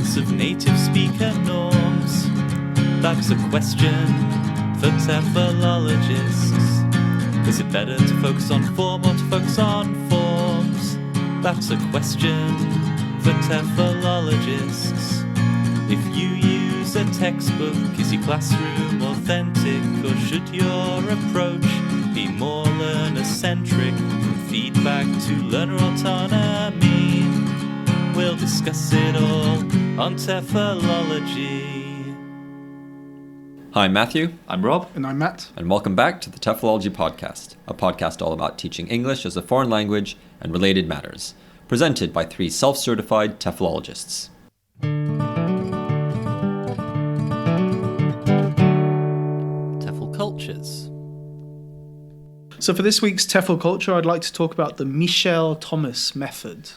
sense of native speaker norms? That's a question for TEFLologists. Is it better to focus on form or to focus on forms? That's a question for TEFLologists. If you use a textbook, is your classroom authentic, or should your approach be more learner-centric, from feedback to learner autonomy? We'll discuss it all on TEFLology. Hi, I'm Matthew. I'm Rob. And I'm Matt. And welcome back to the TEFLology Podcast, a podcast all about teaching English as a foreign language and related matters, presented by three self-certified TEFLologists. TEFL Cultures. So for this week's TEFL Culture, I'd like to talk about the Michel Thomas Method.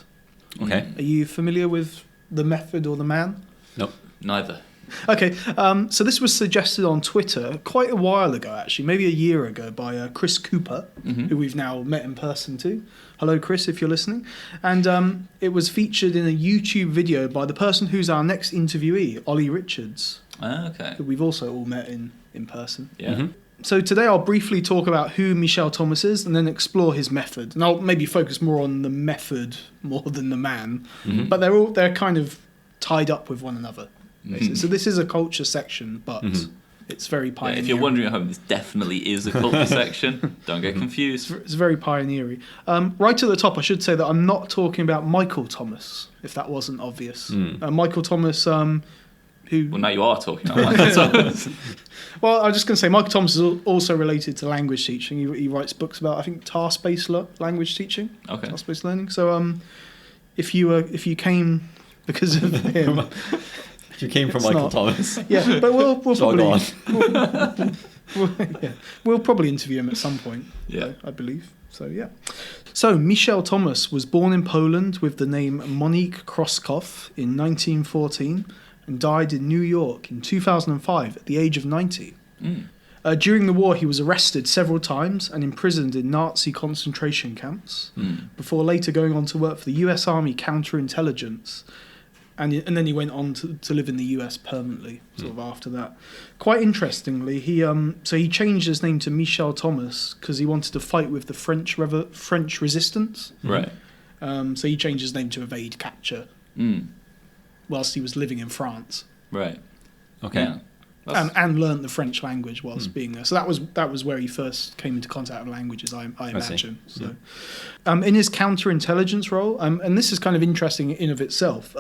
Okay. Are you familiar with the method or the man? Nope. Neither. Okay, so this was suggested on Twitter quite a while ago, actually, maybe a year ago, by Chris Cooper, who we've now met in person too. Hello, Chris, if you're listening. And it was featured in a YouTube video by the person who's our next interviewee, Ollie Richards, Okay. who we've also all met in person. Yeah. Mm-hmm. So today I'll briefly talk about who Michel Thomas is and then explore his method. And I'll maybe focus more on the method more than the man. Mm-hmm. But they're kind of tied up with one another. Basically. So this is a culture section, but it's very Yeah, pioneering. if you're wondering at home, this definitely is a culture section. Don't get confused. It's very pioneering. Right at the top, I should say that I'm not talking about Michael Thomas, if that wasn't obvious. Michael Thomas, who... Well, now you are talking about Michael Thomas. Well, I'm just going to say Michael Thomas is also related to language teaching. He writes books about, I think, task-based language teaching. Okay. Task-based learning. So if you came because of him... You came from It's Michael not. Thomas. Yeah, but we'll So probably... We'll probably interview him at some point, Yeah. I believe. So, yeah. So, Michel Thomas was born in Poland with the name Monique Kroskow in 1914 and died in New York in 2005 at the age of 90. During the war, he was arrested several times and imprisoned in Nazi concentration camps before later going on to work for the US Army counterintelligence. And then he went on to live in the US permanently, sort of after that. Quite interestingly, he changed his name to Michel Thomas because he wanted to fight with the French resistance. Right. So he changed his name to evade capture whilst he was living in France. Right. Okay. Yeah. And learnt the French language whilst being there. So that was where he first came into contact with languages, I imagine. So, in his counterintelligence role, and this is kind of interesting in of itself,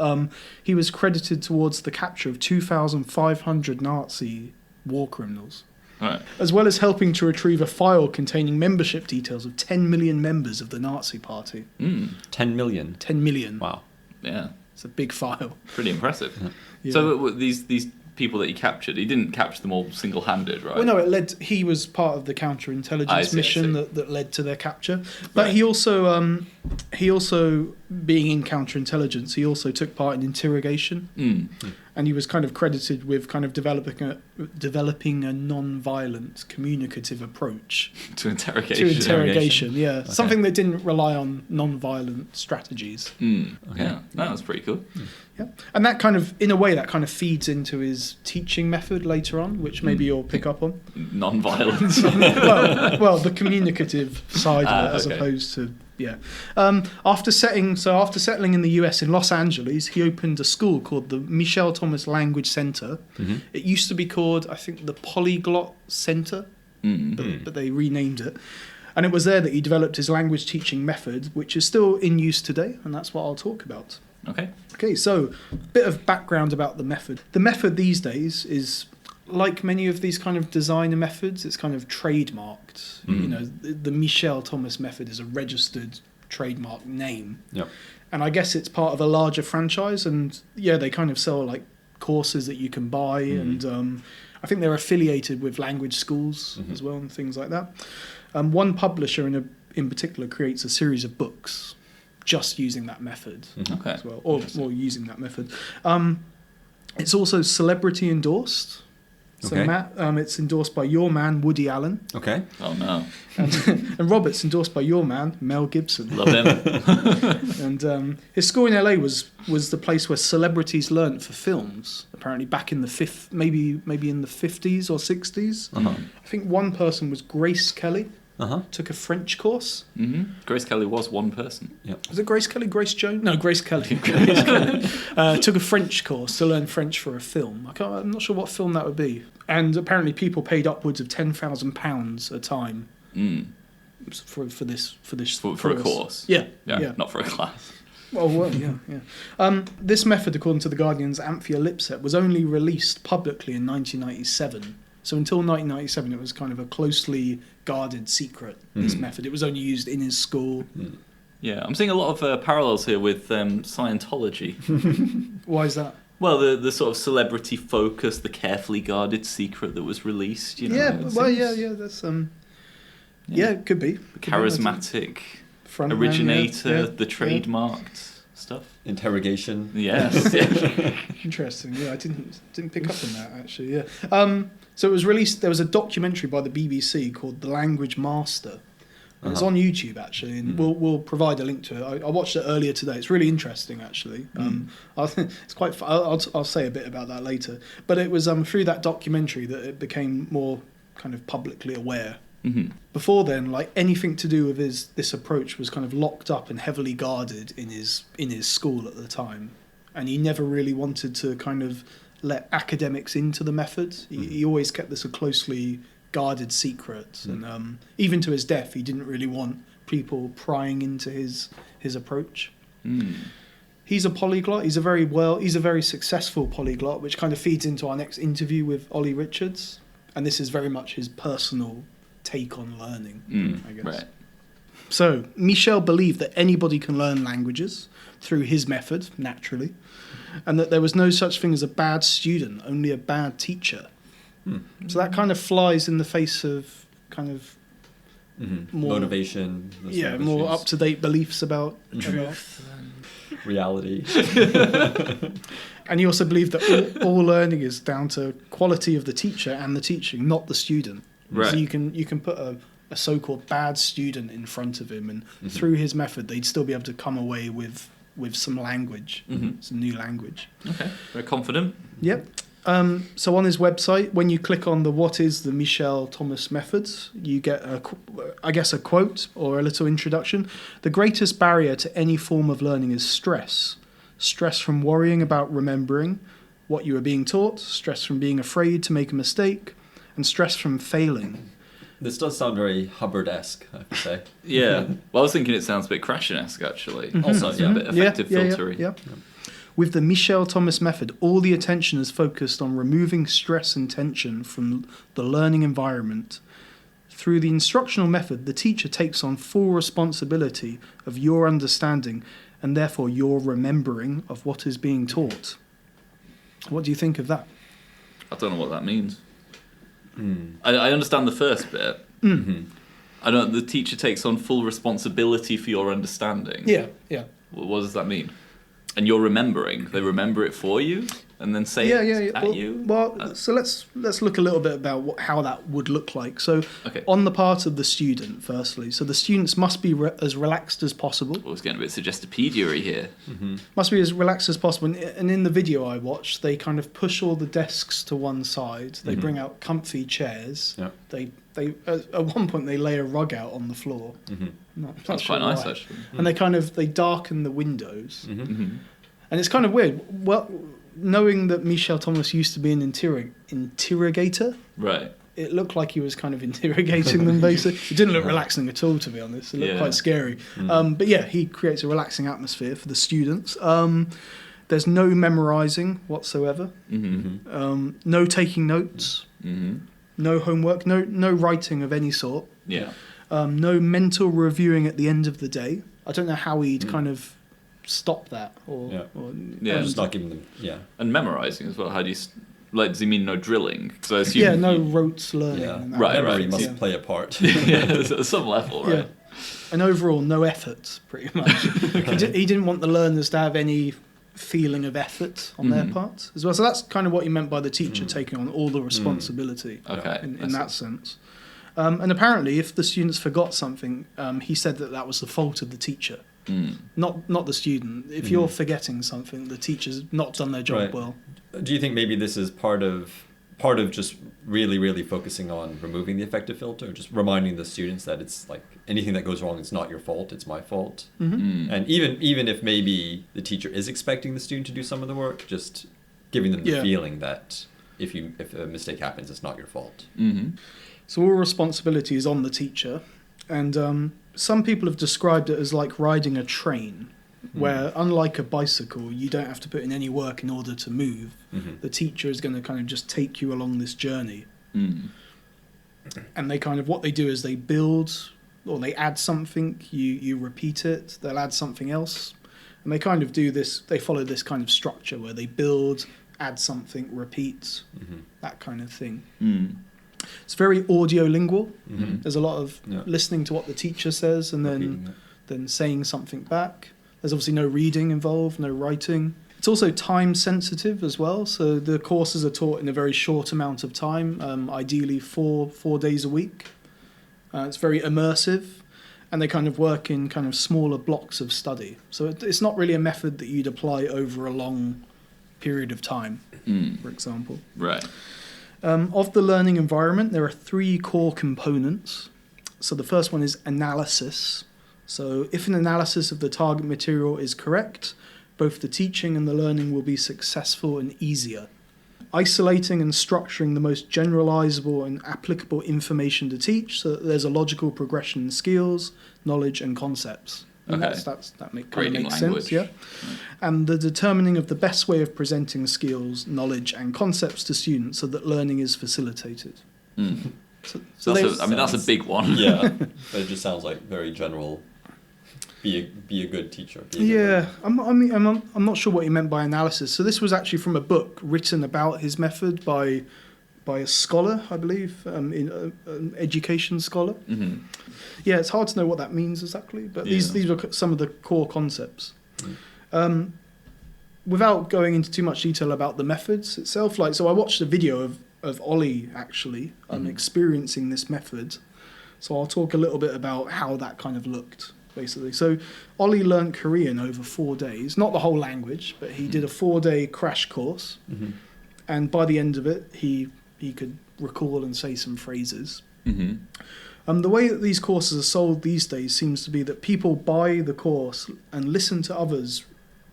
he was credited towards the capture of 2,500 Nazi war criminals, Right. as well as helping to retrieve a file containing membership details of 10 million members of the Nazi Party. 10 million. 10 million. Wow. Yeah. It's a big file. Pretty impressive. Yeah. So these people that he captured, he didn't capture them all single-handed, right? Well, no, he was part of the counterintelligence mission that led to their capture. But Right. he also, being in counterintelligence, he also took part in interrogation, and he was kind of credited with kind of developing a non-violent communicative approach to interrogation. to interrogation. Yeah, Okay. something that didn't rely on non-violent strategies. Okay. Okay. Yeah, that was pretty cool. Yeah, and that kind of, in a way, that kind of feeds into his teaching method later on, which maybe you'll pick up on. Non-violence. well, the communicative side of it, as okay. opposed to After settling in the US in Los Angeles, he opened a school called the Michel Thomas Language Center. It used to be called, I think, the Polyglot Center, but they renamed it. And it was there that he developed his language teaching method, which is still in use today, and that's what I'll talk about. Okay, so a bit of background about the method. The method these days is, like many of these kind of designer methods, it's kind of trademarked. You know, the Michel Thomas method is a registered trademark name. Yep. And I guess it's part of a larger franchise, and they kind of sell like courses that you can buy, and I think they're affiliated with language schools as well and things like that. One publisher in particular creates a series of books just using that method as well, or using that method. It's also celebrity endorsed, So Okay. Matt, it's endorsed by your man, Woody Allen. Okay. Oh no, And Robert's endorsed by your man, Mel Gibson. love him. And his school in LA was the place where celebrities learnt for films. Apparently, back in the maybe in the 50s or 60s. Uh-huh. I think one person was Grace Kelly. Uh-huh. Took a French course. Grace Kelly was one person. Was it Grace Kelly? Grace Jones? No, Grace Kelly. Grace Kelly. Took a French course to learn French for a film. I'm not sure what film that would be. And apparently, people paid upwards of £10,000 a time for this For a course. Yeah, Not for a class. Well, yeah. This method, according to The Guardian's Anthea Lipset, was only released publicly in 1997. So until 1997, it was kind of a closely guarded secret, this method. It was only used in his school. Yeah, I'm seeing a lot of parallels here with Scientology. Why is that? Well, the sort of celebrity focus, the carefully guarded secret that was reeleased, you know. That's it could be. Charismatic Front man, originator, the trademarked stuff. Interrogation. Yes. Interesting. Yeah, I didn't pick up on that actually. Yeah. So it was released. There was a documentary by the BBC called "The Language Master." And it's on YouTube actually, and we'll provide a link to it. I watched it earlier today. It's really interesting actually. I think it's quite. I'll say a bit about that later. But it was through that documentary that it became more kind of publicly aware. Before then, like anything to do with this approach was kind of locked up and heavily guarded in his school at the time, and he never really wanted to kind of let academics into the method. He always kept this a closely guarded secret, and even to his death, he didn't really want people prying into his approach. He's a polyglot. He's a very successful polyglot, which kind of feeds into our next interview with Ollie Richards, and this is very much his personal take on learning, I guess. Right. So Michel believed that anybody can learn languages through his method, naturally, and that there was no such thing as a bad student, only a bad teacher. So that kind of flies in the face of kind of more motivation. more up-to-date beliefs about Truth. Reality. And he also believed that all learning is down to quality of the teacher and the teaching, not the student. Right. So you can put a so-called bad student in front of him, and through his method, they'd still be able to come away with some language, some new language. Okay, very confident. Yep. So on his website, when you click on what is the Michel Thomas Method, you get, a quote or a little introduction. The greatest barrier to any form of learning is stress. Stress from worrying about remembering what you are being taught, stress from being afraid to make a mistake, and stress from failing. This does sound very Hubbard-esque, I have to say. Yeah. Well, I was thinking it sounds a bit Krashen-esque, actually. Also, A bit effective filtery. Yeah. With the Michel Thomas Method, all the attention is focused on removing stress and tension from the learning environment. Through the instructional method, the teacher takes on full responsibility of your understanding and therefore your remembering of what is being taught. What do you think of that? I don't know what that means. I understand the first bit. I don't. The teacher takes on full responsibility for your understanding. Yeah. What does that mean? And you're remembering. They remember it for you and then say it at you? Well, so let's look a little bit about how that would look like. So on the part of the student, firstly. So the students must be as relaxed as possible. Well, it's getting a bit suggestipedia-y here. Must be as relaxed as possible. And in the video I watched, they kind of push all the desks to one side. They bring out comfy chairs. Yeah. They at one point they lay a rug out on the floor. That's quite nice, actually. And they darken the windows. And it's kind of weird. Well, knowing that Michel Thomas used to be an interrogator, right? It looked like he was kind of interrogating them, basically. It didn't look relaxing at all, to be honest. It looked quite scary. But yeah, he creates a relaxing atmosphere for the students. There's no memorising whatsoever. No taking notes. No homework. No writing of any sort. Yeah. No mental reviewing at the end of the day. I don't know how he'd kind of stop that. Just not giving them. Yeah. And memorising as well. How do you... does he mean no drilling? So I assume no rote learning. Yeah. Right. Memory must play a part. At some level, right? Yeah. And overall, no effort, pretty much. He didn't want the learners to have any feeling of effort on their part as well. So that's kind of what he meant by the teacher taking on all the responsibility in that sense. And apparently, if the students forgot something, he said that was the fault of the teacher, not the student. If you're forgetting something, the teacher's not done their job well. Do you think maybe this is part of just really, really focusing on removing the affective filter, just reminding the students that it's like anything that goes wrong, it's not your fault, it's my fault. And even if maybe the teacher is expecting the student to do some of the work, just giving them the feeling that if a mistake happens, it's not your fault. So all responsibility is on the teacher, and some people have described it as like riding a train, where unlike a bicycle, you don't have to put in any work in order to move. The teacher is going to kind of just take you along this journey. And they kind of, what they do is they build, or they add something, you repeat it, they'll add something else. And they kind of do this, they follow this kind of structure where they build, add something, repeat, that kind of thing. It's very audiolingual. There's a lot of listening to what the teacher says and then saying something back. There's obviously no reading involved, no writing. It's also time sensitive as well. So the courses are taught in a very short amount of time, ideally four days a week. It's very immersive, and they kind of work in kind of smaller blocks of study. So it's not really a method that you'd apply over a long period of time, for example. Right. Of the learning environment, there are 3 core components. So the first one is analysis. So if an analysis of the target material is correct, both the teaching and the learning will be successful and easier. Isolating and structuring the most generalizable and applicable information to teach, so that there's a logical progression in skills, knowledge, and concepts. And that makes sense, yeah. And the determining of the best way of presenting skills, knowledge, and concepts to students so that learning is facilitated. So that's a big one. Yeah, but it just sounds like very general. Be a good teacher. I'm not sure what he meant by analysis. So this was actually from a book written about his method by a scholar, I believe, an education scholar. Yeah, it's hard to know what that means exactly, but these were some of the core concepts. Without going into too much detail about the methods itself, so I watched a video of Ollie actually experiencing this method. So I'll talk a little bit about how that kind of looked, basically. So Ollie learnt Korean over 4 days, not the whole language, but he did a 4-day crash course, and by the end of it, he could recall and say some phrases. The way that these courses are sold these days seems to be that people buy the course and listen to others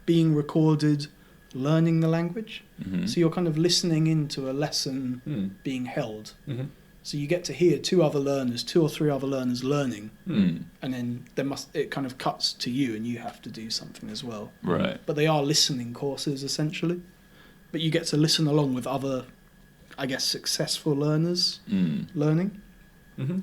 being recorded learning the language. So you're kind of listening into a lesson being held. So you get to hear 2 or 3 other learners learning, and then it kind of cuts to you, and you have to do something as well. Right. But they are listening courses essentially. But you get to listen along with other, I guess, successful learners learning,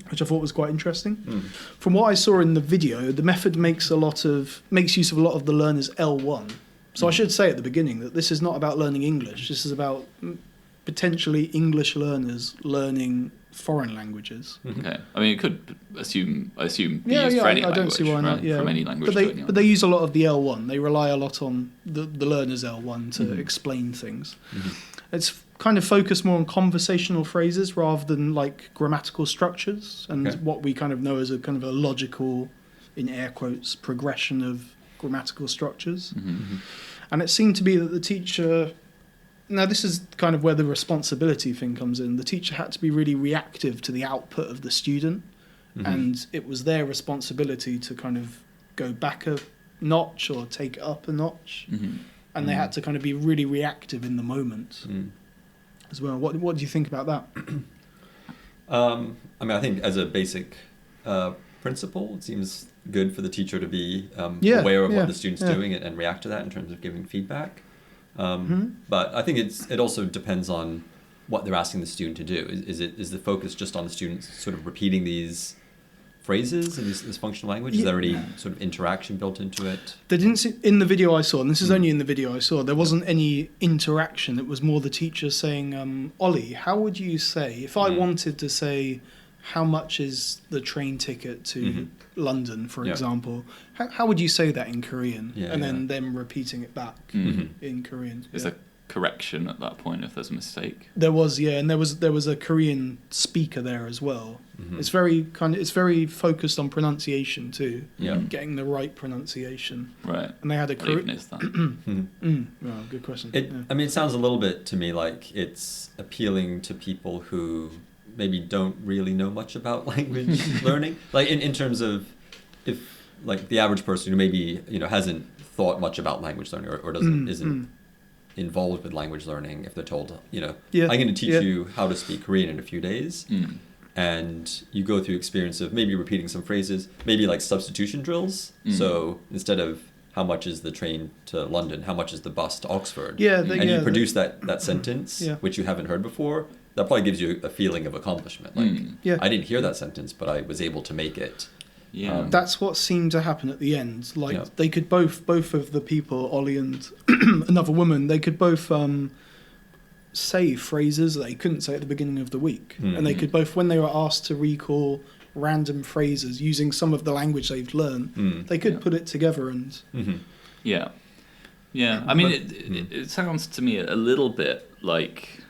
which I thought was quite interesting. From what I saw in the video, the method makes use of a lot of the learner's L1. So I should say at the beginning that this is not about learning English. This is about potentially English learners learning foreign languages. Okay. I mean, it could assume be used for any language. I don't see why not. Yeah. From any language. But they use a lot of the L1. They rely a lot on the learner's L1 to explain things. It's kind of focused more on conversational phrases rather than like grammatical structures and what we kind of know as a kind of a logical, in air quotes, progression of grammatical structures. And it seemed to be that the teacher... Now, this is kind of where the responsibility thing comes in. The teacher had to be really reactive to the output of the student, and it was their responsibility to kind of go back a notch or take it up a notch, and they had to kind of be really reactive in the moment as well. What do you think about that? I mean, I think as a basic principle, it seems good for the teacher to be aware of what the student's doing and react to that in terms of giving feedback. But I think it also depends on what they're asking the student to do. Is the focus just on the students sort of repeating these phrases in this functional language? Is there any sort of interaction built into it? They didn't see, in the video I saw, and this is only in the video I saw, there wasn't any interaction. It was more the teacher saying, Ollie, how would you say, if I wanted to say, how much is the train ticket to Mm-hmm. London, for example? How would you say that in Korean? Yeah, and then them repeating it back in Korean. Is there correction at that point if there's a mistake? There was, and there was a Korean speaker there as well. Mm-hmm. It's very focused on pronunciation too. Yeah. Getting the right pronunciation. Right. And they had a What even Korean. is that? Well, good question. I mean, it sounds a little bit to me like it's appealing to people who maybe don't really know much about language learning. Like in terms of if like the average person who maybe hasn't thought much about language learning or isn't involved with language learning, if they're told I'm going to teach you how to speak Korean in a few days, and you go through experience of maybe repeating some phrases, maybe like substitution drills. So instead of how much is the train to London, how much is the bus to Oxford? You produce that sentence, which you haven't heard before. That probably gives you a feeling of accomplishment. Like, I didn't hear that sentence, but I was able to make it. Yeah. That's what seemed to happen at the end. Like they could both of the people, Ollie and another woman, they could both say phrases they couldn't say at the beginning of the week. And they could both, when they were asked to recall random phrases using some of the language they've learned, they could put it together and... Yeah. I mean, it sounds to me a little bit like,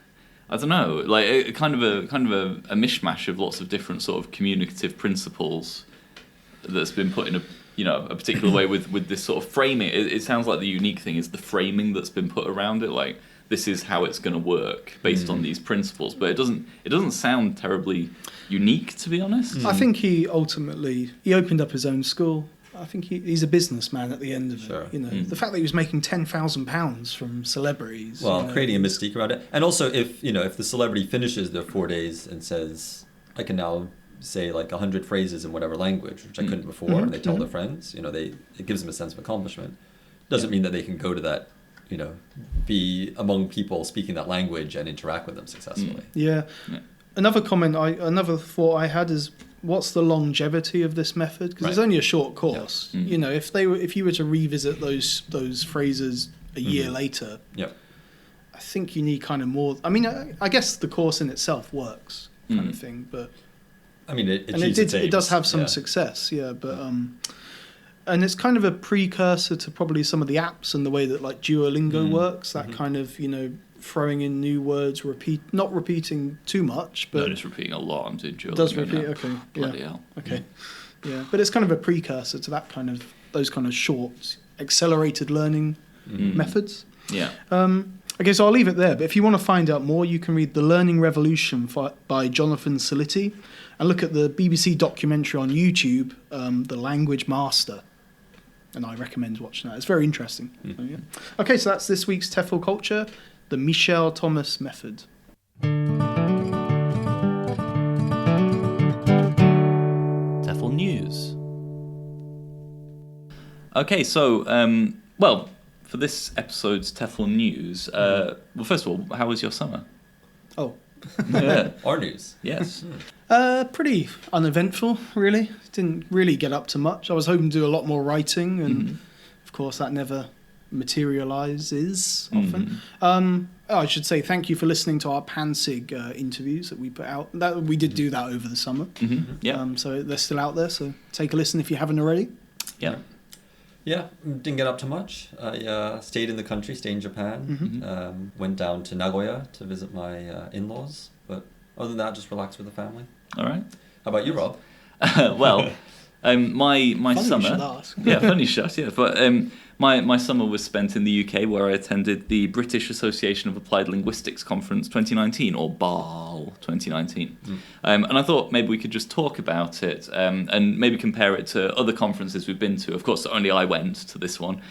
I don't know, like a kind of a mishmash of lots of different sort of communicative principles that's been put in a particular way with this sort of framing. It sounds like the unique thing is the framing that's been put around it. Like, this is how it's going to work based on these principles, but it doesn't sound terribly unique, to be honest. I think he opened up his own school. I think he's a businessman at the end of it. The fact that he was making £10,000 from celebrities. Well, creating a mystique around it, and also if the celebrity finishes their 4 days and says, "I can now say like 100 phrases in whatever language," which I couldn't before, and they tell their friends, it gives them a sense of accomplishment. Doesn't mean that they can go to that, be among people speaking that language and interact with them successfully. Another thought I had is, what's the longevity of this method? Because it's only a short course. If you were to revisit those phrases a year later, I think you need kind of more. I mean, I guess the course in itself works, kind of thing, but I mean, it does have some success, but and it's kind of a precursor to probably some of the apps and the way that like Duolingo works. That kind of throwing in new words, not repeating too much, but just repeating a lot. I'm doing Duolingo. Does repeat? Now. Okay, Bloody hell. Okay, but it's kind of a precursor to those kind of short, accelerated learning methods. Okay, so I'll leave it there. But if you want to find out more, you can read The Learning Revolution by Jonathan Salitti and look at the BBC documentary on YouTube, The Language Master. And I recommend watching that. It's very interesting. Okay, so that's this week's TEFL Culture, the Michel Thomas Method. TEFL News. Okay, so, for this episode's TEFL News, well, first of all, how was your summer? Oh. Our news. Yes. Pretty uneventful, really. Didn't really get up to much. I was hoping to do a lot more writing, and of course that never materializes often. I should say thank you for listening to our Pansig interviews that we put out. We did do that over the summer. So they're still out there, so take a listen if you haven't already. Yeah, didn't get up to much. I stayed in the country, stayed in Japan, went down to Nagoya to visit my in-laws, but other than that, just relaxed with the family. All right. How about you, Rob? My Funny summer... you should ask. Funny shot, but my summer was spent in the UK, where I attended the British Association of Applied Linguistics Conference 2019, or BAAL 2019. And I thought maybe we could just talk about it and maybe compare it to other conferences we've been to. Of course, only I went to this one,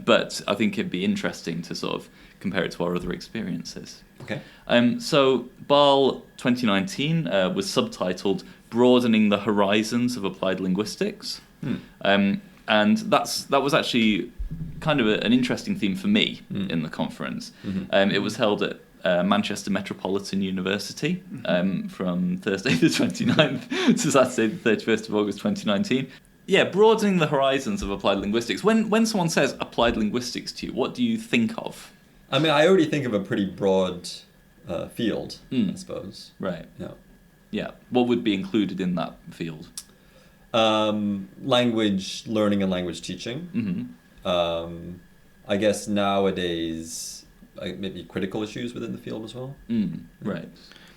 but I think it'd be interesting to sort of compare it to our other experiences. Okay. So BAAL 2019 was subtitled Broadening the Horizons of Applied Linguistics. And that was actually kind of an interesting theme for me in the conference. It was held at Manchester Metropolitan University from Thursday the 29th to Saturday the 31st of August 2019. Yeah, broadening the horizons of applied linguistics. When someone says applied linguistics to you, what do you think of? I mean, I already think of a pretty broad field, I suppose. Right. Yeah. Yeah. What would be included in that field? Language learning and language teaching. Mm-hmm. I guess nowadays, maybe critical issues within the field as well. Right.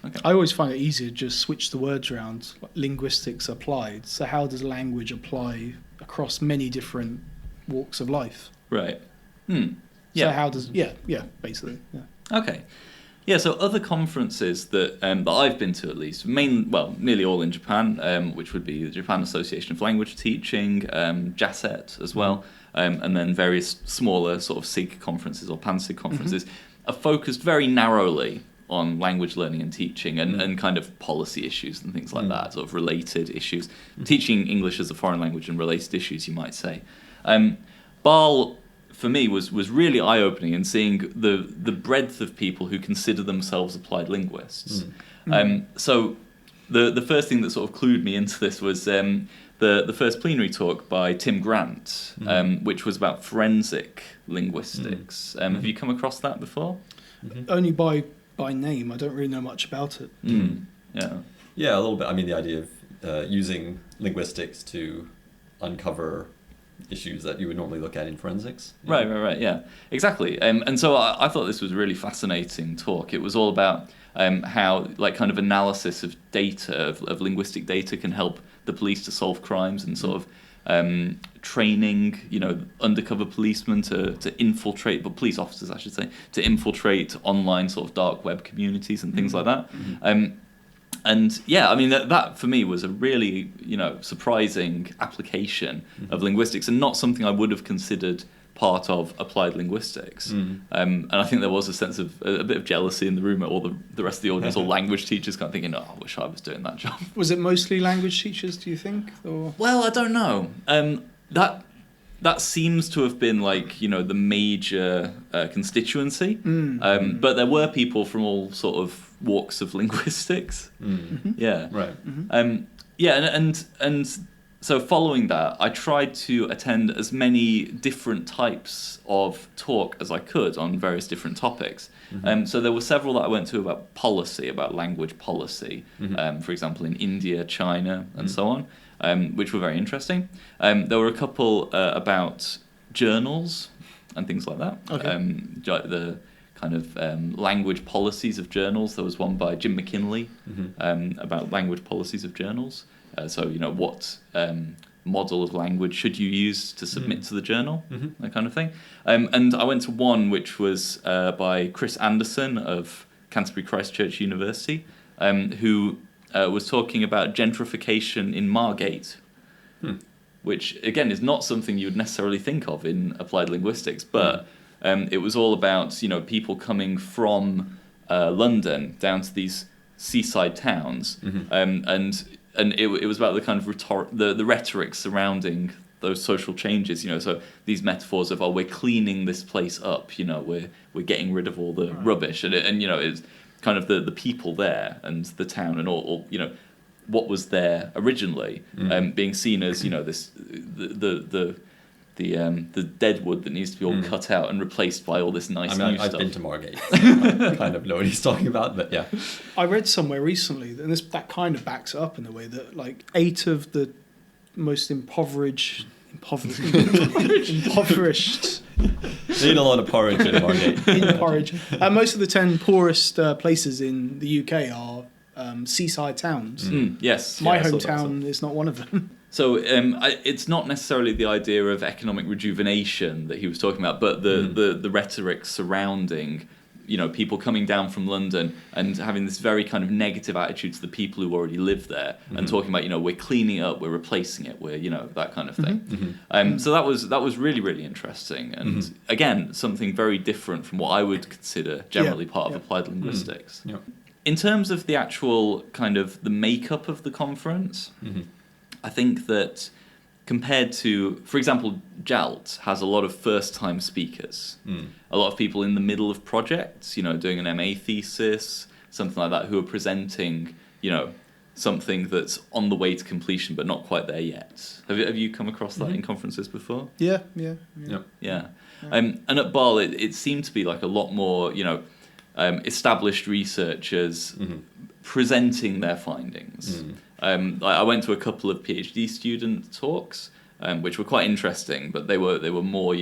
Okay. I always find it easier to just switch the words around, like linguistics applied. So how does language apply across many different walks of life? Right. So Yeah. how does basically. Yeah. Okay. Yeah, so other conferences that I've been to, at least, nearly all in Japan, which would be the Japan Association of Language Teaching, JASET as well, and then various smaller sort of SIG conferences or pan-SIG conferences, are focused very narrowly on language learning and teaching and kind of policy issues and things like that, sort of related issues. Teaching English as a foreign language and related issues, you might say. BAAL, for me, was really eye-opening in seeing the breadth of people who consider themselves applied linguists. So the first thing that sort of clued me into this was the first plenary talk by Tim Grant, which was about forensic linguistics. Have you come across that before? Only by name. I don't really know much about it. Yeah, a little bit. I mean, the idea of using linguistics to uncover issues that you would normally look at in forensics. Right, yeah, exactly. And so I thought this was a really fascinating talk. It was all about how, like, kind of analysis of data, of linguistic data, can help the police to solve crimes, and sort of training, undercover policemen to infiltrate, but police officers, I should say, to infiltrate online sort of dark web communities and things like that. And yeah, I mean, that for me was a really, surprising application of linguistics, and not something I would have considered part of applied linguistics. And I think there was a sense of a bit of jealousy in the room at all the rest of the audience, all language teachers kind of thinking, I wish I was doing that job. Was it mostly language teachers, do you think? Or? Well, I don't know. That seems to have been the major constituency. But there were people from all sort of walks of linguistics. Yeah. Right. And so following that, I tried to attend as many different types of talk as I could on various different topics. So there were several that I went to about policy, about language policy, for example, in India, China, and so on, which were very interesting. There were a couple about journals and things like that. Okay. The kind of language policies of journals. There was one by Jim McKinley about language policies of journals. So, what model of language should you use to submit to the journal, that kind of thing. And I went to one which was by Chris Anderson of Canterbury Christ Church University, who was talking about gentrification in Margate, which, again, is not something you would necessarily think of in applied linguistics, but it was all about, people coming from London down to these seaside towns, and it was about the kind of the rhetoric surrounding those social changes. So these metaphors of, we're cleaning this place up, we're getting rid of all the rubbish, and it's kind of the people there and the town and all what was there originally, being seen as this the dead wood that needs to be all cut out and replaced by all this nice new stuff. I've been to Margate. I kind of know what he's talking about, but yeah. I read somewhere recently that that kind of backs it up in a way that 8 of the most impoverished. They eat a lot of porridge in Margate. Most of the 10 poorest places in the UK are seaside towns. Yes. My hometown is not one of them. So it's not necessarily the idea of economic rejuvenation that he was talking about, but the rhetoric surrounding, people coming down from London and having this very kind of negative attitude to the people who already live there, and talking about, we're cleaning it up, we're replacing it, we're, that kind of thing. So that was really, really interesting, and again, something very different from what I would consider generally part of applied linguistics. In terms of the actual kind of the makeup of the conference, I think that compared to, for example, JALT has a lot of first-time speakers. A lot of people in the middle of projects, doing an MA thesis, something like that, who are presenting, something that's on the way to completion but not quite there yet. Have you come across that in conferences before? Yeah. And at BAAL, it seemed to be like a lot more, established researchers presenting their findings. I went to a couple of PhD student talks, which were quite interesting, but they were more,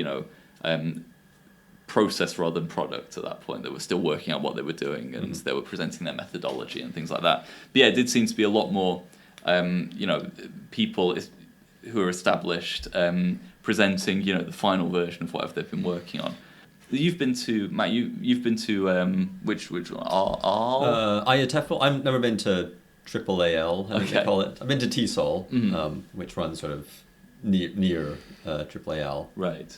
process rather than product at that point. They were still working out what they were doing, and they were presenting their methodology and things like that. But yeah, it did seem to be a lot more, people who are established presenting, the final version of whatever they've been working on. You've been to, Matt, you've been to which one? TEFL. I've never been to TEFLology, I think they call it. I've been to TESOL, which runs sort of near TEFLology. Right.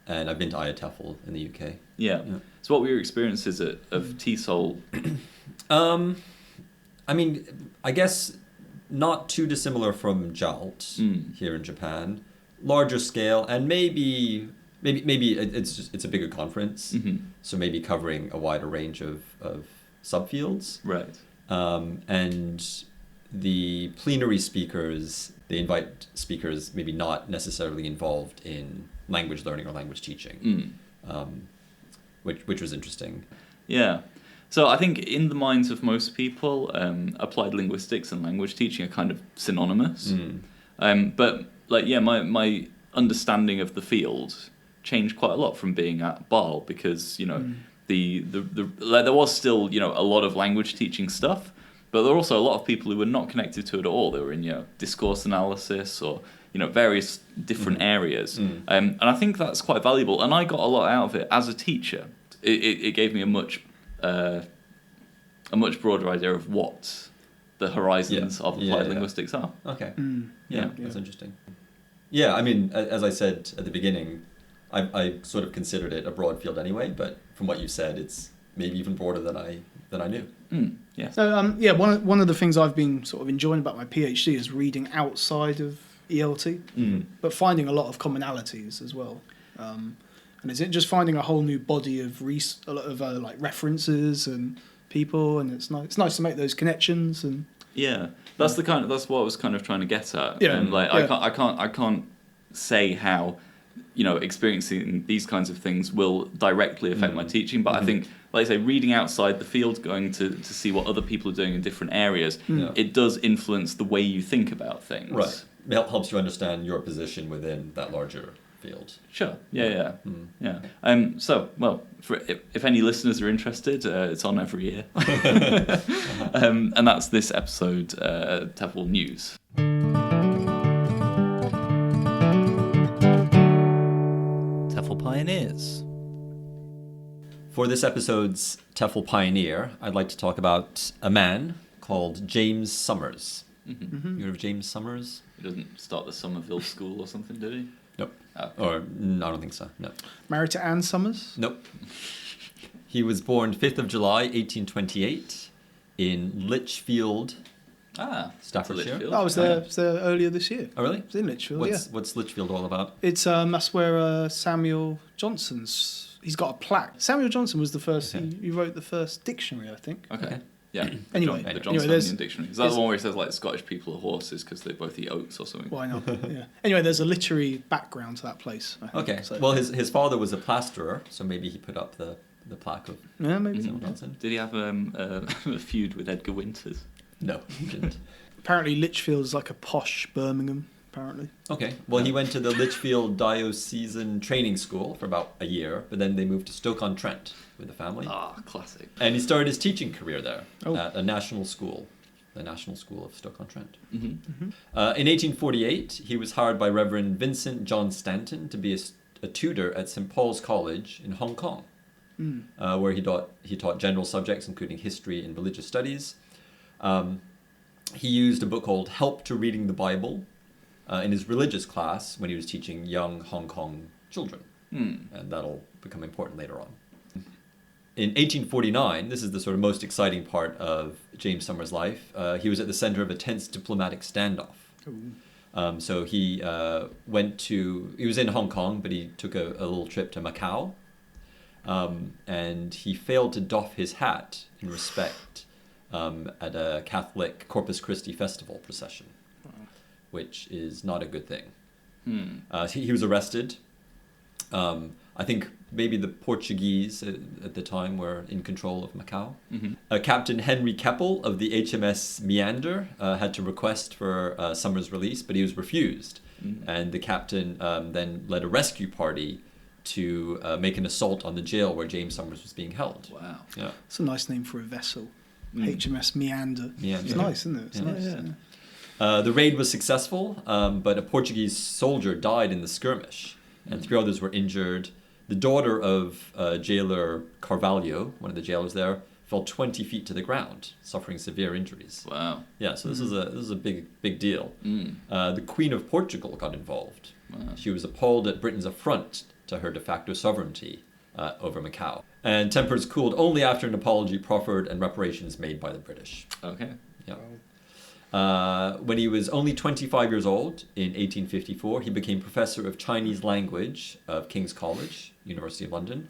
And I've been to TEFL in the UK. Yeah. So what were your experiences of TESOL? I mean, I guess not too dissimilar from JALT here in Japan. Larger scale, and maybe it's a bigger conference, so maybe covering a wider range of subfields. Right. And the plenary speakers, they invite speakers maybe not necessarily involved in language learning or language teaching, which was interesting. Yeah. So I think in the minds of most people, applied linguistics and language teaching are kind of synonymous. But my understanding of the field changed quite a lot from being at BAAL, because there was still a lot of language teaching stuff, but there were also a lot of people who were not connected to it at all. They were in discourse analysis or various different areas, and I think that's quite valuable. And I got a lot out of it as a teacher. It gave me a much broader idea of what the horizons of applied linguistics are. Okay. That's interesting. Yeah, I mean, as I said at the beginning, I sort of considered it a broad field anyway, but from what you said, it's maybe even broader than I knew. Yeah. So one of the things I've been sort of enjoying about my PhD is reading outside of ELT, but finding a lot of commonalities as well. And it's just finding a whole new body of references and people, and it's nice to make those connections. And that's what I was kind of trying to get at. And I can't say how experiencing these kinds of things will directly affect my teaching, but I think, like I say, reading outside the field, going to see what other people are doing in different areas, it does influence the way you think about things. Right. It helps you understand your position within that larger field. Sure. Yeah. So, if any listeners are interested, it's on every year. And that's this episode, TEFL News. TEFL Pioneers. For this episode's TEFL Pioneer, I'd like to talk about a man called James Summers. You heard of James Summers? He doesn't start the Somerville School or something, did he? Nope. Okay. Or no, I don't think so. No. Married to Anne Summers? Nope. He was born 5th of July, 1828, in Lichfield, Staffordshire. I was there earlier this year. Oh, really? I was in Lichfield, What's Lichfield all about? It's that's where Samuel Johnson's. He's got a plaque. Samuel Johnson was the first. He wrote the first dictionary, I think. Okay. Yeah. Anyway, the Johnsonian dictionary. Is that the one where it says Scottish people are horses because they both eat oats or something? Why not? Yeah. Anyway, there's a literary background to that place. I think. Okay. So. Well, his father was a plasterer, so maybe he put up the plaque of maybe. Samuel Johnson. Did he have a feud with Edgar Winters? No, he didn't. Apparently, Lichfield is like a posh Birmingham. Apparently. Okay. Well, he went to the Lichfield Diocesan Training School for about a year, but then they moved to Stoke-on-Trent with the family. Classic. And he started his teaching career there at a national school, the National School of Stoke-on-Trent. In 1848, he was hired by Reverend Vincent John Stanton to be a tutor at St. Paul's College in Hong Kong, where he taught general subjects including history and religious studies. He used a book called Help to Reading the Bible in his religious class when he was teaching young Hong Kong children. And that'll become important later on. In 1849, this is the sort of most exciting part of James Summers' life, he was at the center of a tense diplomatic standoff. So he was in Hong Kong, but he took a little trip to Macau, and he failed to doff his hat in respect at a Catholic Corpus Christi festival procession, which is not a good thing. He was arrested. I think maybe the Portuguese at the time were in control of Macau. Mm-hmm. Captain Henry Keppel of the HMS Meander had to request for Summers' release, but he was refused. Mm-hmm. And the captain then led a rescue party to make an assault on the jail where James Summers was being held. Wow. Yeah. It's a nice name for a vessel. HMS Meander. It's nice, isn't it? It's nice. The raid was successful, but a Portuguese soldier died in the skirmish, and 3 others were injured. The daughter of jailer Carvalho, one of the jailers there, fell 20 feet to the ground, suffering severe injuries. Wow. Yeah, so this is a big deal. The Queen of Portugal got involved. Wow. She was appalled at Britain's affront to her de facto sovereignty over Macau. And tempers cooled only after an apology proffered and reparations made by the British. Okay. Yeah. When he was only 25 years old, in 1854, he became professor of Chinese language of King's College, University of London.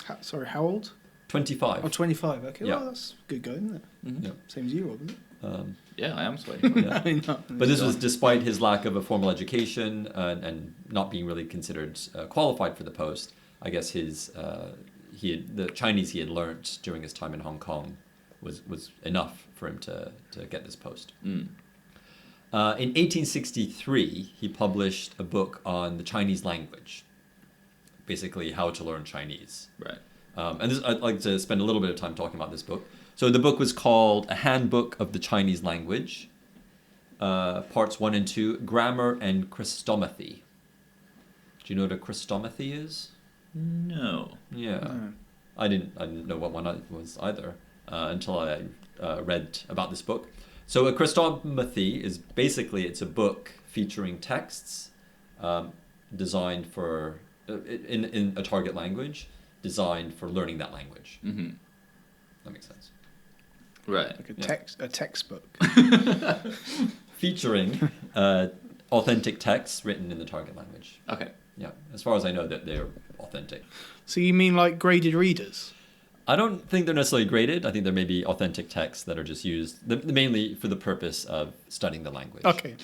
How old? 25. Oh, 25. Okay, Yeah. well, that's good going, isn't it? Mm-hmm. Yeah. Same as you, Rob, isn't it? Yeah, I am 25. Yeah. I mean, no, But this was despite his lack of a formal education and not being really considered qualified for the post. I guess the Chinese he had learnt during his time in Hong Kong was enough for him to get this post. Mm. In 1863, he published a book on the Chinese language, basically how to learn Chinese. Right. And I'd like to spend a little bit of time talking about this book. So the book was called A Handbook of the Chinese Language, parts 1 and 2, Grammar and Chrestomathy. Do you know what a chrestomathy is? No. Yeah. No. I didn't know what one it was either until I read about this book. So a chrestomathy is basically, it's a book featuring texts designed for, in a target language, designed for learning that language. Mm-hmm. That makes sense. Right. Like a textbook. Featuring authentic texts written in the target language. Okay. Yeah, as far as I know, that they're authentic. So you mean like graded readers? I don't think they're necessarily graded. I think there may be authentic texts that are just used mainly for the purpose of studying the language. Okay.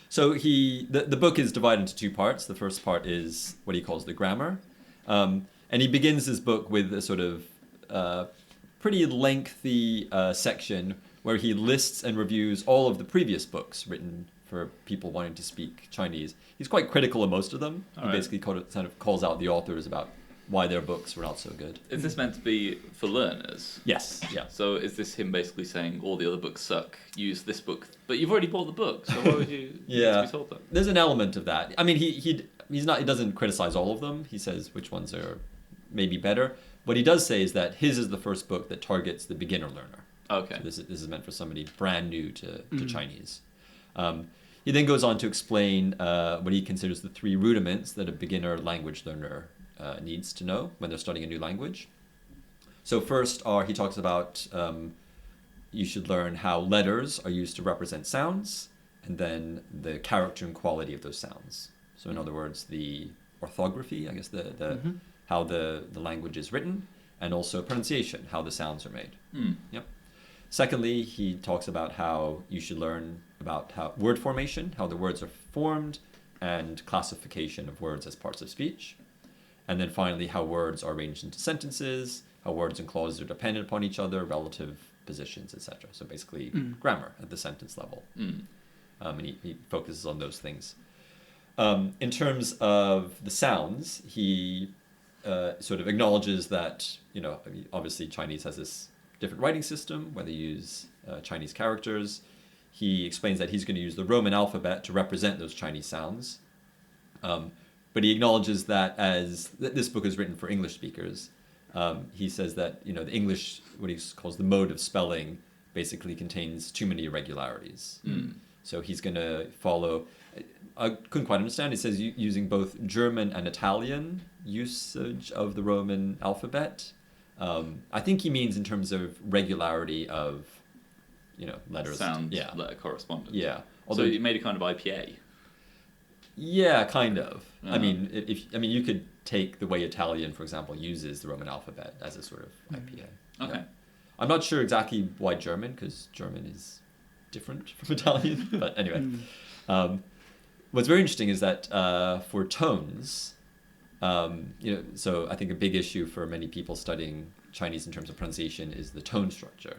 So the book is divided into 2 parts. The first part is what he calls the grammar. And he begins his book with a sort of pretty lengthy section where he lists and reviews all of the previous books written for people wanting to speak Chinese. He's quite critical of most of them. He basically kind of calls out the authors about why their books were not so good. Is this meant to be for learners? Yes, yeah. So is this him basically saying all the other books suck, use this book, but you've already bought the book, so why would you need to be told that? There's an element of that. I mean, he doesn't criticize all of them. He says which ones are maybe better. What he does say is that his is the first book that targets the beginner learner. Okay. So this is meant for somebody brand new to Chinese. He then goes on to explain what he considers the 3 rudiments that a beginner language learner needs to know when they're studying a new language. So first he talks about you should learn how letters are used to represent sounds, and then the character and quality of those sounds. So in other words, the orthography, I guess how the language is written, and also pronunciation, how the sounds are made. Yep. Secondly, he talks about how you should learn about how word formation, how the words are formed, and classification of words as parts of speech. And then finally, how words are arranged into sentences, how words and clauses are dependent upon each other, relative positions, etc. So basically, grammar at the sentence level. And he focuses on those things. In terms of the sounds, he sort of acknowledges that, obviously Chinese has this different writing system, where they use Chinese characters. He explains that he's going to use the Roman alphabet to represent those Chinese sounds. But he acknowledges that as this book is written for English speakers, he says that the English, what he calls the mode of spelling, basically contains too many irregularities. So he's going to follow. I couldn't quite understand. He says using both German and Italian usage of the Roman alphabet. I think he means in terms of regularity of, letters. Sound, letter correspondence. Yeah. Although you made a kind of IPA. Yeah, kind of. I mean, you could take the way Italian, for example, uses the Roman alphabet as a sort of IPA. Okay. Yeah. I'm not sure exactly why German, because German is different from Italian. But anyway, what's very interesting is that for tones, So I think a big issue for many people studying Chinese in terms of pronunciation is the tone structure.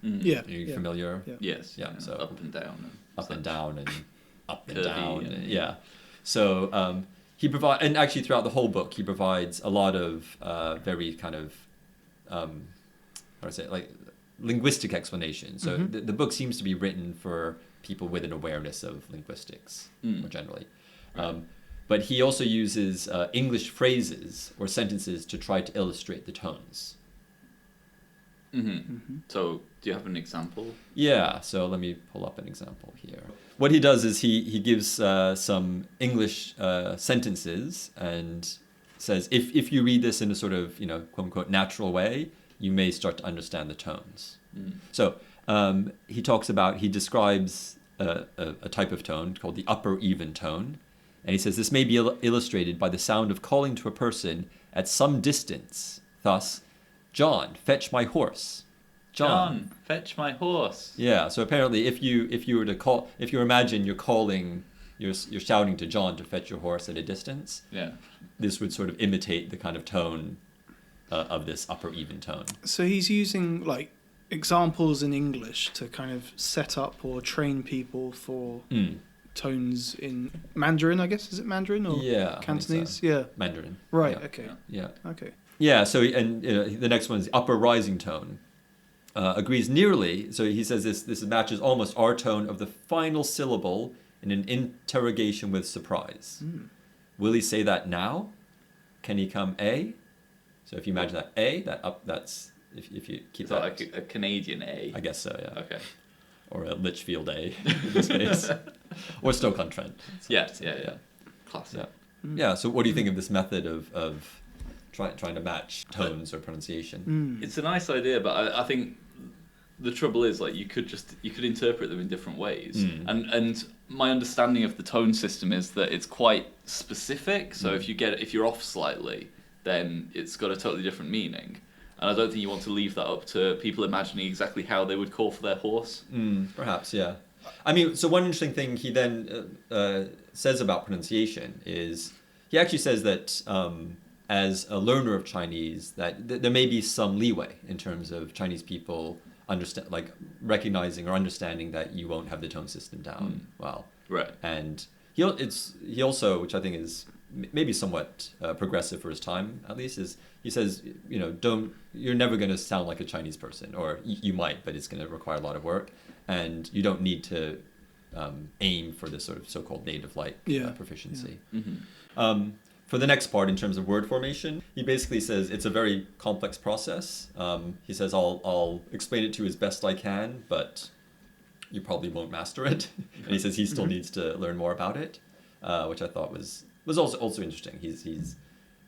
Yeah. Are you familiar? Yeah. Yes. Yeah. So up and down. up and down and up and Curvy down. and- Yeah. So he provides, and actually throughout the whole book, he provides a lot of very kind of, how do I say it, like linguistic explanations. So the book seems to be written for people with an awareness of linguistics more generally. But he also uses English phrases or sentences to try to illustrate the tones. So, do you have an example? Yeah, so let me pull up an example here. What he does is he gives some English sentences and says, if you read this in a sort of, quote unquote, natural way, you may start to understand the tones. So he describes a type of tone called the upper even tone. And he says, this may be illustrated by the sound of calling to a person at some distance. Thus, John, fetch my horse. John, fetch my horse. Yeah. So apparently, if you imagine you're shouting to John to fetch your horse at a distance. Yeah. This would sort of imitate the kind of tone of this upper even tone. So he's using like examples in English to kind of set up or train people for tones in Mandarin, I guess. Is it Mandarin or Cantonese? Yeah. Mandarin. Right. Yeah. Okay. Yeah. Okay. Yeah. So the next one is the upper rising tone. Agrees nearly. So he says this matches almost our tone of the final syllable in an interrogation with surprise. Will he say that now? Can he come A? So if you imagine that A, that's if you keep that like a Canadian A. I guess so. Yeah. Okay. Or a Litchfield A in this case, or Stoke-on-Trent. Yeah. Classic. Yeah. So what do you think of this method of trying to match tones or pronunciation? It's a nice idea, but I think the trouble is like you could interpret them in different ways. And my understanding of the tone system is that it's quite specific. So if you're off slightly, then it's got a totally different meaning. And I don't think you want to leave that up to people imagining exactly how they would call for their horse. Perhaps, yeah. I mean, so one interesting thing he then says about pronunciation is he actually says that as a learner of Chinese, that there may be some leeway in terms of Chinese people recognizing or understanding that you won't have the tone system down well. Right. And he also, which I think is maybe somewhat progressive for his time at least, is he says, you're never going to sound like a Chinese person, or you might, but it's going to require a lot of work, and you don't need to aim for this sort of so-called native-like proficiency. For the next part, in terms of word formation, he basically says it's a very complex process. He says, I'll explain it to you as best I can, but you probably won't master it. And he says he still needs to learn more about it, which I thought was also interesting. He's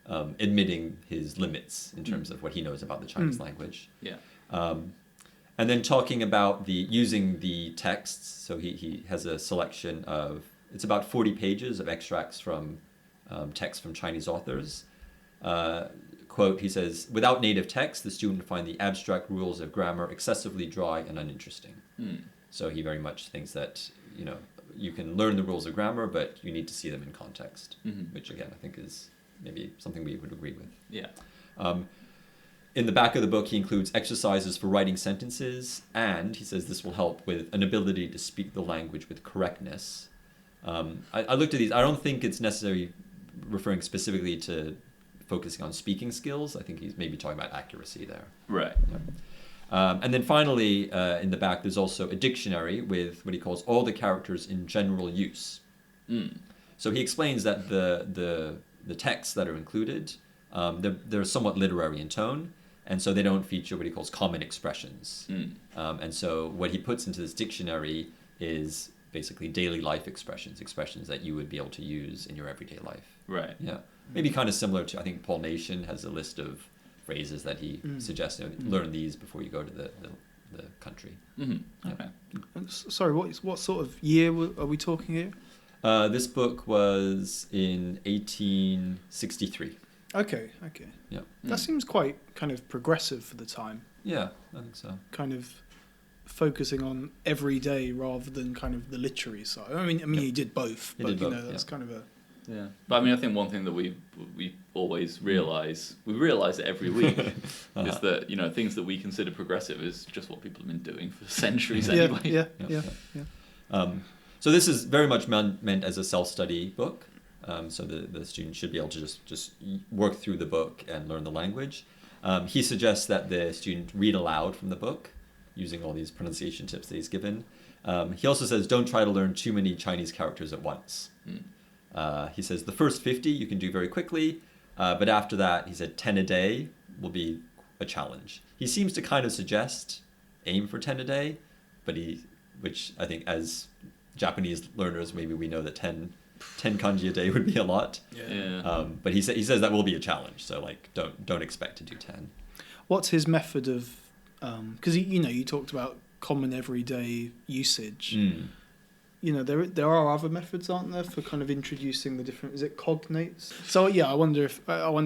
admitting his limits in terms of what he knows about the Chinese language. Yeah. And then talking about using the texts. So he has a selection of, it's about 40 pages of extracts from texts from Chinese authors. Quote, he says, without native text, the student would find the abstract rules of grammar excessively dry and uninteresting. So he very much thinks that, you can learn the rules of grammar, but you need to see them in context, which again, I think is maybe something we would agree with. Yeah. In the back of the book, he includes exercises for writing sentences, and he says this will help with an ability to speak the language with correctness. I looked at these. I don't think it's necessarily referring specifically to focusing on speaking skills. I think he's maybe talking about accuracy there. Right. Yeah. And then finally, in the back, there's also a dictionary with what he calls all the characters in general use. So he explains that the texts that are included, they're somewhat literary in tone, and so they don't feature what he calls common expressions. And so what he puts into this dictionary is basically daily life expressions that you would be able to use in your everyday life. Right. Yeah. Maybe kind of similar to, I think Paul Nation has a list of phrases that he suggests, learn these before you go to the country. Okay. Sorry, what sort of year are we talking here? This book was in 1863. Okay. Yeah. That seems quite kind of progressive for the time. Yeah, I think so. Kind of focusing on everyday rather than kind of the literary side. I mean, he did both, but that's kind of a Yeah, but I mean, I think one thing that we always realise, we realise it every week, is that, you know, things that we consider progressive is just what people have been doing for centuries anyway. Yeah. So this is very much meant as a self-study book. So the student should be able to just work through the book and learn the language. He suggests that the student read aloud from the book, using all these pronunciation tips that he's given. He also says, don't try to learn too many Chinese characters at once. He says the first 50 you can do very quickly, but after that, he said 10 a day will be a challenge. He seems to kind of suggest aim for 10 a day, which I think as Japanese learners, maybe we know that 10 kanji a day would be a lot. But he says that will be a challenge, so like don't expect to do 10. What's his method of? Because you talked about common everyday usage. You know, there are other methods, aren't there, for kind of introducing the different, is it cognates? So yeah, I wonder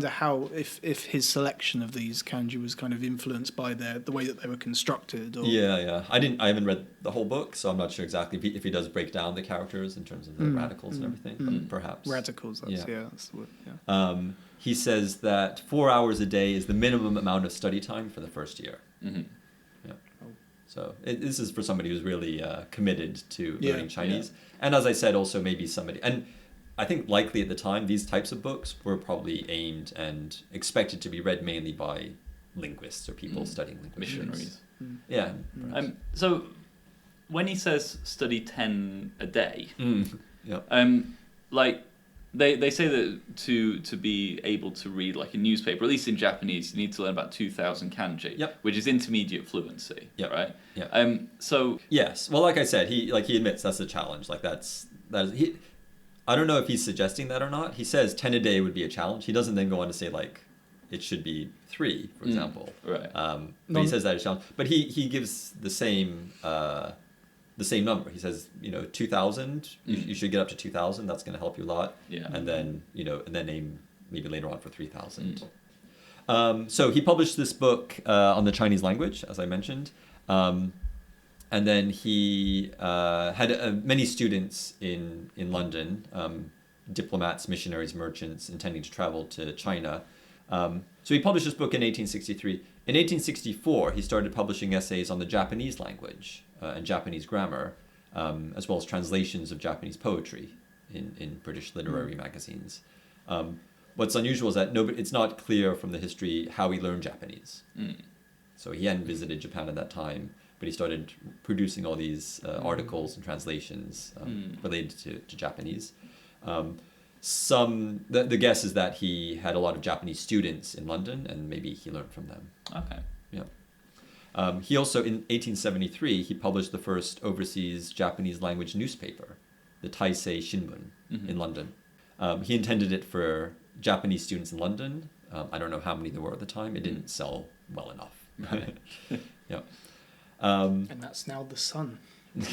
how if his selection of these kanji was kind of influenced by the way that they were constructed. Or... Yeah. I haven't read the whole book, so I'm not sure exactly if he does break down the characters in terms of the radicals and everything. But perhaps radicals. That's the word. Yeah. He says that 4 hours a day is the minimum amount of study time for the first year. Yeah. So this is for somebody who's really committed to learning Chinese. And as I said, also maybe somebody... And I think likely at the time, these types of books were probably aimed and expected to be read mainly by linguists or people studying linguistics. Missionaries. Yeah. So when he says study 10 a day, like... They say that to be able to read like a newspaper, at least in Japanese, you need to learn about 2,000 kanji, which is intermediate fluency, right? Yeah. So yes, well, like I said, he admits that's a challenge. Like that is he. I don't know if he's suggesting that or not. He says 10 a day would be a challenge. He doesn't then go on to say like it should be 3, for example. Right. But he says that it's a challenge. But he gives the same number. He says, 2,000, you should get up to 2,000. That's going to help you a lot. Yeah. And then, and then aim maybe later on for 3,000. So he published this book on the Chinese language, as I mentioned. And then he had many students in London, diplomats, missionaries, merchants intending to travel to China. So he published this book in 1863. In 1864, he started publishing essays on the Japanese language and Japanese grammar, as well as translations of Japanese poetry in British literary magazines. What's unusual is that it's not clear from the history how he learned Japanese. So he hadn't visited Japan at that time, but he started producing all these articles and translations related to Japanese. The guess is that he had a lot of Japanese students in London, and maybe he learned from them. Okay. Yeah. He also, in 1873, he published the first overseas Japanese language newspaper, the Taisei Shinbun, in London. He intended it for Japanese students in London. I don't know how many there were at the time. It didn't sell well enough. Yeah. And that's now the Sun. Now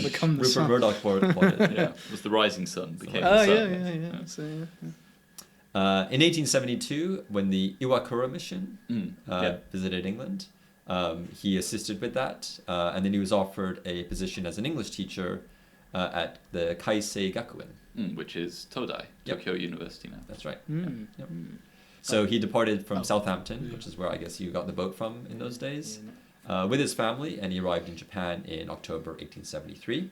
become the Rupert Sun. Murdoch bought it. Yeah, it was the Rising Sun became the Sun. Yeah. So, in 1872, when the Iwakura mission visited England, he assisted with that, and then he was offered a position as an English teacher at the Kaisei Gakuen. Which is Todai, Tokyo University now. That's right. Yep. So he departed from Southampton, which is where I guess you got the boat from in those days, with his family, and he arrived in Japan in October 1873.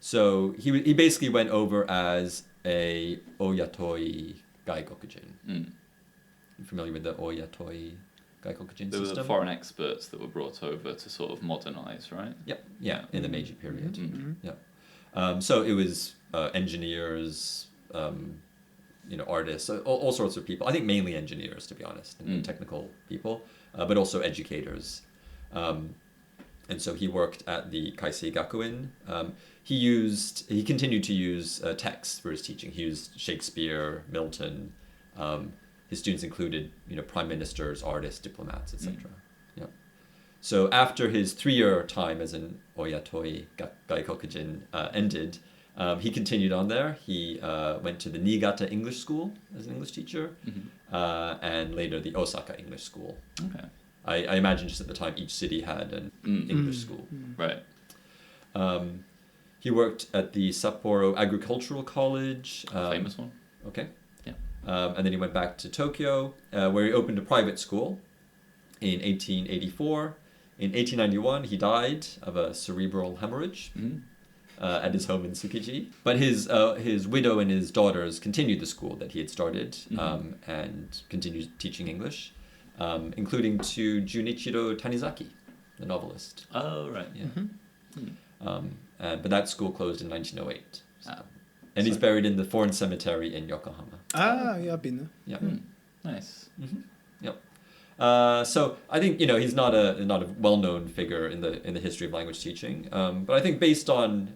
So he basically went over as a Oyatoi Gaikokujin. You familiar with the Oyatoi Gaikokujin system? There were the foreign experts that were brought over to sort of modernize, right? Yep. Yeah, in the Meiji period. Yeah. So it was engineers, artists, all sorts of people. I think mainly engineers, to be honest, and technical people, but also educators. And so he worked at the Kaisei Gakuen. He continued to use texts for his teaching. He used Shakespeare, Milton. His students included, prime ministers, artists, diplomats, etc. Yeah. So after his 3-year time as an Oyatoi Gaikokujin ended, he continued on there. He went to the Niigata English School as an English teacher, and later the Osaka English School. Okay. I imagine just at the time each city had an English school. Right. He worked at the Sapporo Agricultural College. Famous one. Okay. Yeah. And then he went back to Tokyo, where he opened a private school in 1884. In 1891, he died of a cerebral hemorrhage at his home in Tsukiji. But his widow and his daughters continued the school that he had started and continued teaching English, including to Junichiro Tanizaki, the novelist. Oh, right. Yeah. But that school closed in 1908. And he's buried in the Foreign Cemetery in Yokohama. Ah, yeah, I've been there. Yeah. Nice. Yep. So I think he's not a well-known figure in the history of language teaching, but I think based on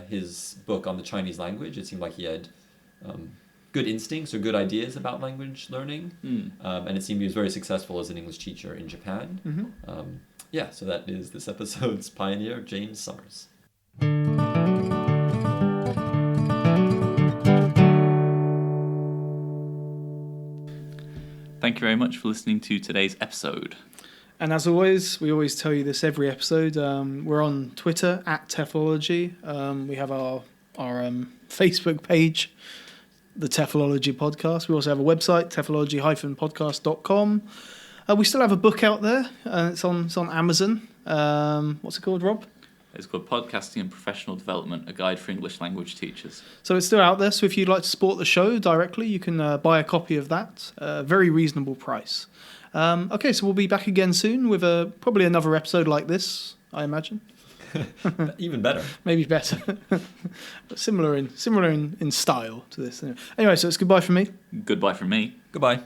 his book on the Chinese language, it seemed like he had good instincts or good ideas about language learning, and it seemed he was very successful as an English teacher in Japan. So that is this episode's pioneer, James Summers. Thank you very much for listening to today's episode. And as always, we always tell you this every episode. We're on Twitter at TEFLology. We have our Facebook page, the TEFLology Podcast. We also have a website, TEFLology-podcast.com. We still have a book out there. It's on Amazon. What's it called, Rob? It's called Podcasting and Professional Development, a guide for English language teachers. So it's still out there. So if you'd like to support the show directly, you can buy a copy of that. Very reasonable price. Okay, so we'll be back again soon with probably another episode like this, I imagine. Even better. Maybe better. But similar in style to this. Anyway, so it's goodbye from me. Goodbye from me. Goodbye.